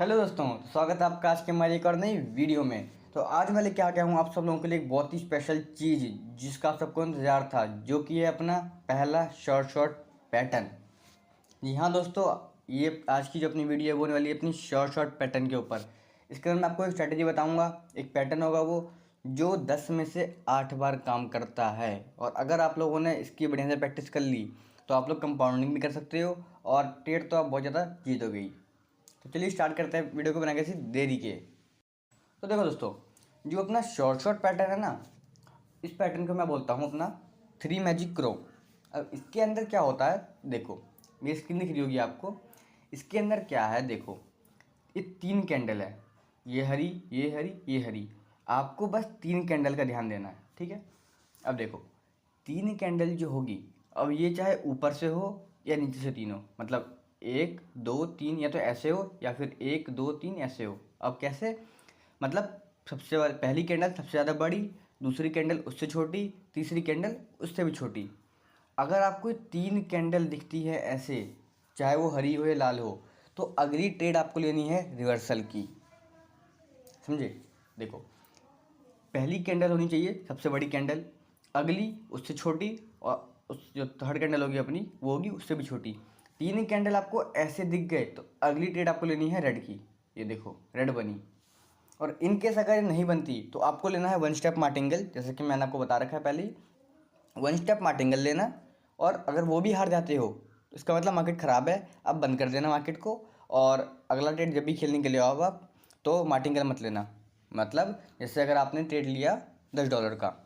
Hello दोस्तों, स्वागत है आपका आज के हमारी एक और नई वीडियो में। तो आज मैं लेके आ गया हूँ आप सब लोगों के लिए एक बहुत ही स्पेशल चीज़ जिसका आप सबको इंतज़ार था, जो कि है अपना पहला शॉर्ट पैटर्न। जी हाँ दोस्तों, ये आज की जो अपनी वीडियो है वो होने वाली है अपनी शॉर्ट पैटर्न के ऊपर। इसके अंदर मैं आपको एक स्ट्रैटेजी बताऊँगा। एक पैटर्न होगा वो जो 10 में से 8 बार काम करता है, और अगर आप लोगों ने इसकी बढ़िया से प्रैक्टिस कर ली तो आप लोग कंपाउंडिंग भी कर सकते हो और ट्रेड तो आप बहुत ज़्यादा जीतोगे। तो चलिए स्टार्ट करते हैं वीडियो को बिना किसी देरी के। तो देखो दोस्तों, जो अपना शॉर्ट पैटर्न है ना, इस पैटर्न को मैं बोलता हूँ अपना 3 मैजिक क्रो। अब इसके अंदर क्या होता है देखो, मेरी स्क्रीन दिख रही होगी आपको। इसके अंदर क्या है देखो, ये 3 कैंडल है, ये हरी, ये हरी, ये हरी। आपको बस 3 कैंडल का ध्यान देना है, ठीक है। अब देखो 3 कैंडल जो होगी, अब ये चाहे ऊपर से हो या नीचे से 3 हो, मतलब 1 2 3, या तो ऐसे हो या फिर 1 2 3 ऐसे हो। अब कैसे, मतलब सबसे पहली कैंडल सबसे ज़्यादा बड़ी, दूसरी कैंडल उससे छोटी, तीसरी कैंडल उससे भी छोटी। अगर आपको 3 कैंडल दिखती है ऐसे, चाहे वो हरी हो या लाल हो, तो अगली ट्रेड आपको लेनी है रिवर्सल की, समझे। देखो पहली कैंडल होनी चाहिए सबसे बड़ी कैंडल, अगली उससे छोटी, और उस जो थर्ड कैंडल होगी अपनी वो होगी उससे भी छोटी। 3 कैंडल आपको ऐसे दिख गए तो अगली ट्रेड आपको लेनी है रेड की। ये देखो रेड बनी, और इन केस अगर ये नहीं बनती तो आपको लेना है 1 स्टेप मार्टिंगल, जैसे कि मैंने आपको बता रखा है पहले ही। 1 स्टेप मार्टिंगल लेना, और अगर वो भी हार जाते हो तो इसका मतलब मार्केट ख़राब है, अब बंद कर देना मार्केट को। और अगला ट्रेड जब भी खेलने के लिए आओ आप, तो मार्टिंगल मत लेना। मतलब जैसे अगर आपने ट्रेड लिया $10 का,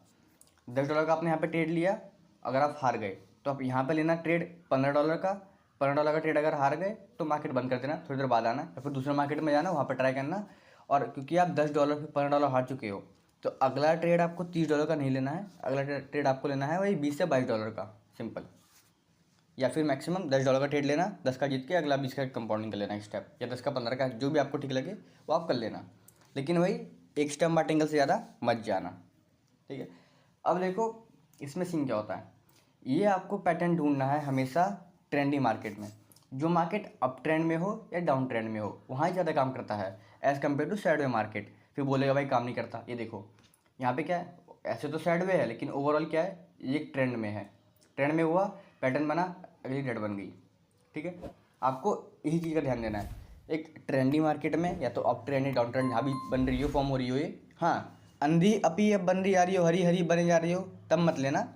$10 का आपने यहाँ पे ट्रेड लिया, अगर आप हार गए तो आप यहाँ पे लेना ट्रेड $15 का। $15 का ट्रेड अगर हार गए तो मार्केट बंद कर देना, थोड़ी देर बाद आना या फिर दूसरे मार्केट में जाना, वहाँ पर ट्राई करना। और क्योंकि आप $10 फिर $15 हार चुके हो, तो अगला ट्रेड आपको $30 का नहीं लेना है, अगला ट्रेड आपको लेना है वही $20 से $22 का, सिंपल। या फिर मैक्सिमम $10 का ट्रेड लेना, 10 का जीत के अगला 20 का कंपाउंडिंग कर लेना एक स्टेप, या 10 का 15 का, जो भी आपको ठीक लगे वो आप कर लेना। लेकिन वही एक स्टेप मार्टिंगल से ज़्यादा मत जाना, ठीक है। अब देखो इसमें सीन क्या होता है, ये आपको पैटर्न ढूंढना है हमेशा ट्रेंडी मार्केट में। जो मार्केट अप ट्रेंड में हो या डाउन ट्रेंड में हो, वहाँ ही ज़्यादा काम करता है as compare to sideway market. फिर बोलेगा भाई काम नहीं करता। ये देखो यहाँ पे क्या है, ऐसे तो साइडवे है लेकिन ओवरऑल क्या है, ये ट्रेंड में है। ट्रेंड में हुआ, पैटर्न बना, अगली रेड बन गई, ठीक है। आपको यही चीज़ का ध्यान देना है। एक ट्रेंडी मार्केट में या तो अप ट्रेंड या डाउन ट्रेंड जहाँ भी बन रही हो, फॉर्म हो रही हो ये, हाँ अंधी अपी अब बन रही आ रही हो, हरी हरी बने जा रही हो, तब मत लेना।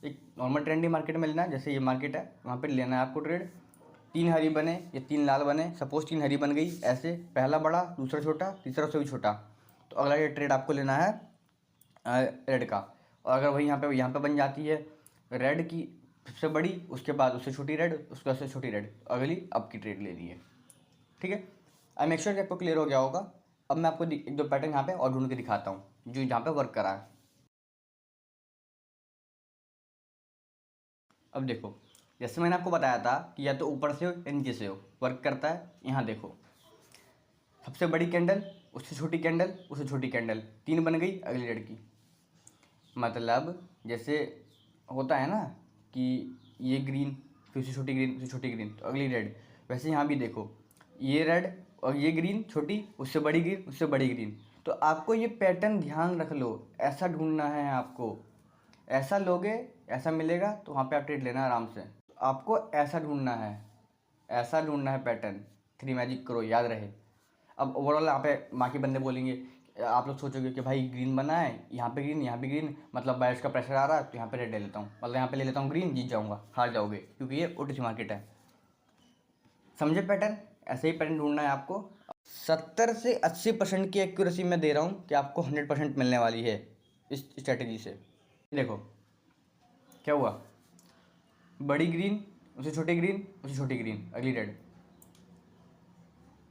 एक नॉर्मल ट्रेंडी मार्केट में लेना, जैसे ये मार्केट है वहाँ पे लेना है आपको ट्रेड। 3 हरी बने या 3 लाल बने, सपोज 3 हरी बन गई ऐसे, पहला बड़ा, दूसरा छोटा, तीसरा उससे भी छोटा, तो अगला ये ट्रेड आपको लेना है रेड का। और अगर वही यहाँ पे बन जाती है रेड की सबसे बड़ी, उसके बाद उससे छोटी रेड, उसके बाद से छोटी रेड, अगली अब की ट्रेड लेनी है, ठीक है। आई मेक श्योर कि आपको क्लियर हो गया होगा। अब मैं आपको एक दो पैटर्न यहाँ पे और ढूंढ के दिखाता हूँ जो यहाँ पे वर्क करा है। अब देखो जैसे मैंने आपको बताया था कि या तो ऊपर से हो या नीचे से हो, वर्क करता है। यहाँ देखो सबसे बड़ी कैंडल, उससे छोटी कैंडल, उससे छोटी कैंडल, 3 बन गई, अगली रेड की। मतलब जैसे होता है ना कि ये ग्रीन, फिर उससे छोटी ग्रीन, उससे छोटी ग्रीन, तो अगली रेड। वैसे यहाँ भी देखो ये रेड और ये ग्रीन छोटी, उससे बड़ी ग्रीन, उससे बड़ी ग्रीन। तो आपको ये पैटर्न ध्यान रख लो, ऐसा ढूंढना है आपको। ऐसा लोगे ऐसा मिलेगा तो वहाँ पे आप ट्रेड लेना आराम से। तो आपको ऐसा ढूंढना है, ऐसा ढूंढना है पैटर्न। 3 मैजिक करो, याद रहे। अब ओवरऑल यहाँ पे बाकी बंदे बोलेंगे, आप लोग सोचोगे कि भाई ग्रीन बना है, यहाँ पे ग्रीन, यहाँ पे ग्रीन, मतलब बायर्स का प्रेशर आ रहा है तो यहाँ पे रेड ले लेता हूँ, मतलब यहाँ पे ले लेता हूँ ग्रीन, जीत जाऊँगा। हार जाओगे क्योंकि ये ओटीसी मार्केट है। समझे पैटर्न, ऐसे ही पैटर्न ढूंढना है आपको। 70 से 80% की एक्यूरेसी मैं दे रहा हूँ कि आपको 100% मिलने वाली है इस स्ट्रेटेजी से। देखो क्या हुआ, बड़ी ग्रीन, उससे छोटी ग्रीन, उससे छोटी ग्रीन, अगली रेड।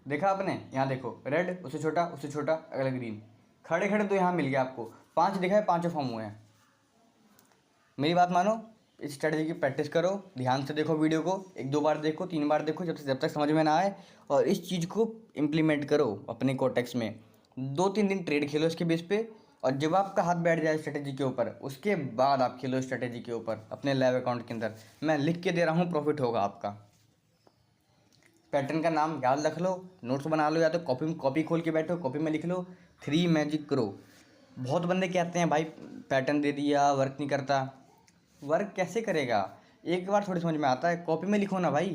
देखा आपने, यहाँ देखो रेड, उससे छोटा, अगला ग्रीन। खड़े खड़े तो यहाँ मिल गया आपको, 5 दिखा है, 5 फॉर्म हुए हैं। मेरी बात मानो, इस स्ट्रेटजी की प्रैक्टिस करो, ध्यान से देखो वीडियो को, 1-2 बार देखो, 3 बार देखो, जब तक समझ में ना आए, और इस चीज़ को इम्प्लीमेंट करो अपने कोटेक्स में। 2-3 दिन ट्रेड खेलो इसके बेस पे, और जब आपका हाथ बैठ जाए स्ट्रेटेजी के ऊपर, उसके बाद आप खेलो स्ट्रेटेजी के ऊपर अपने लाइव अकाउंट के अंदर। मैं लिख के दे रहा हूँ, प्रॉफिट होगा आपका। पैटर्न का नाम याद रख लो, नोट्स बना लो, या तो कॉपी खोल के बैठो, कॉपी में लिख लो 3 मैजिक करो। बहुत बंदे कहते हैं भाई पैटर्न दे दिया वर्क नहीं करता। वर्क कैसे करेगा, एक बार थोड़ी समझ में आता है। कॉपी में लिखो ना भाई,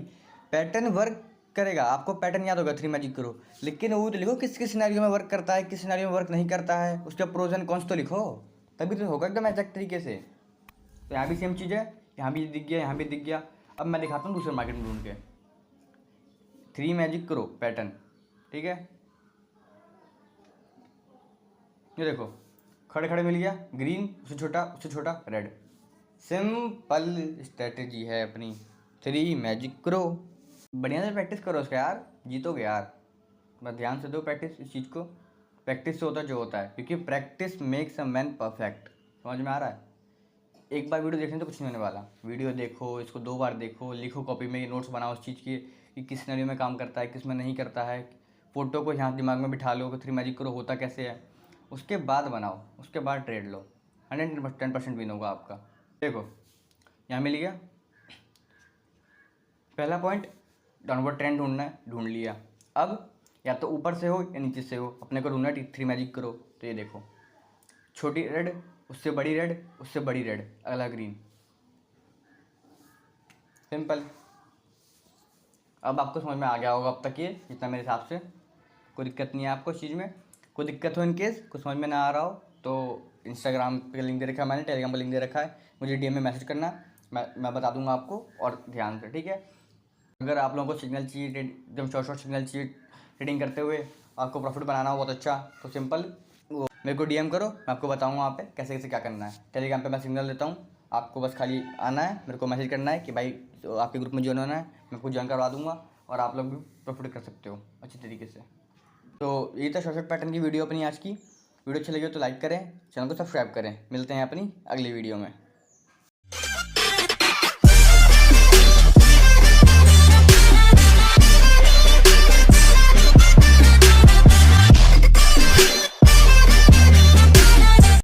पैटर्न वर्क करेगा। आपको पैटर्न याद होगा 3 मैजिक करो, लेकिन वो तो लिखो किस किस सिनेरियो में वर्क करता है, किस सिनेरियो में वर्क नहीं करता है, उसके प्रोज एंड कॉन्स तो लिखो, तभी तो होगा एकदम एग्जैक्ट तरीके से। तो यहाँ भी सेम चीज़ है, यहाँ भी दिख गया, यहाँ भी दिख गया। अब मैं दिखाता हूँ दूसरे मार्केट में ढूंढ के 3 मैजिक करो पैटर्न, ठीक है। ये देखो खड़े खड़े मिल गया, ग्रीन उससे छोटा रेड। सिंपल स्ट्रेटेजी है अपनी, 3 मैजिक करो। बढ़िया से प्रैक्टिस करो उसका यार, जीतोगे यार। बस ध्यान से दो प्रैक्टिस इस चीज़ को, प्रैक्टिस से होता है जो होता है, क्योंकि practice makes a man perfect. समझ में आ रहा है। एक बार वीडियो देखने तो कुछ नहीं होने वाला, वीडियो देखो, इसको 2 बार देखो, लिखो कॉपी में, नोट्स बनाओ उस चीज़ की कि किस सिनेरियो में काम करता है, किस में नहीं करता है। फ़ोटो को यहाँ दिमाग में बिठा लो कि 3 मैजिक करो होता कैसे है, उसके बाद बनाओ, उसके बाद ट्रेड लो, 110% विन होगा आपका। देखो यहाँ मिल गया पहला पॉइंट, डाउनवर्ड ट्रेंड ढूंढना है, ढूंढ लिया। अब या तो ऊपर से हो या नीचे से हो, अपने को ढूंढना है 3 मैजिक करो। तो ये देखो छोटी रेड, उससे बड़ी रेड, उससे बड़ी रेड, अगला ग्रीन, सिंपल। अब आपको समझ में आ गया होगा अब तक ये, जितना मेरे हिसाब से। कोई दिक्कत नहीं है आपको इस चीज़ में। कोई दिक्कत हो इनकेस कुछ समझ में ना आ रहा हो तो इंस्टाग्राम पे लिंक दे रखा है मैंने, टेलीग्राम पर लिंक दे रखा है, मुझे डीएम में मैसेज करना, मैं बता दूंगा आपको, और ध्यान से, ठीक है। अगर आप लोगों को सिग्नल चाहिए, एकदम शॉर्ट सिग्नल चाहिए ट्रेडिंग करते हुए, आपको प्रॉफिट बनाना हो बहुत अच्छा, तो सिंपल वो मेरे को डीएम करो, मैं आपको बताऊंगा वहाँ पे कैसे कैसे क्या करना है। टेलीग्राम पे मैं सिग्नल देता हूँ, आपको बस खाली आना है, मेरे को मैसेज करना है कि भाई तो आपके ग्रुप में ज्वाइन होना है, मैं कुछ ज्वाइन करवा दूंगा और आप लोग भी प्रॉफिट कर सकते हो अच्छी तरीके से। तो यही था शॉर्ट पैटर्न की वीडियो अपनी आज की। वीडियो अच्छी लगी हो तो लाइक करें, चैनल को सब्सक्राइब करें। मिलते हैं अपनी अगली वीडियो में।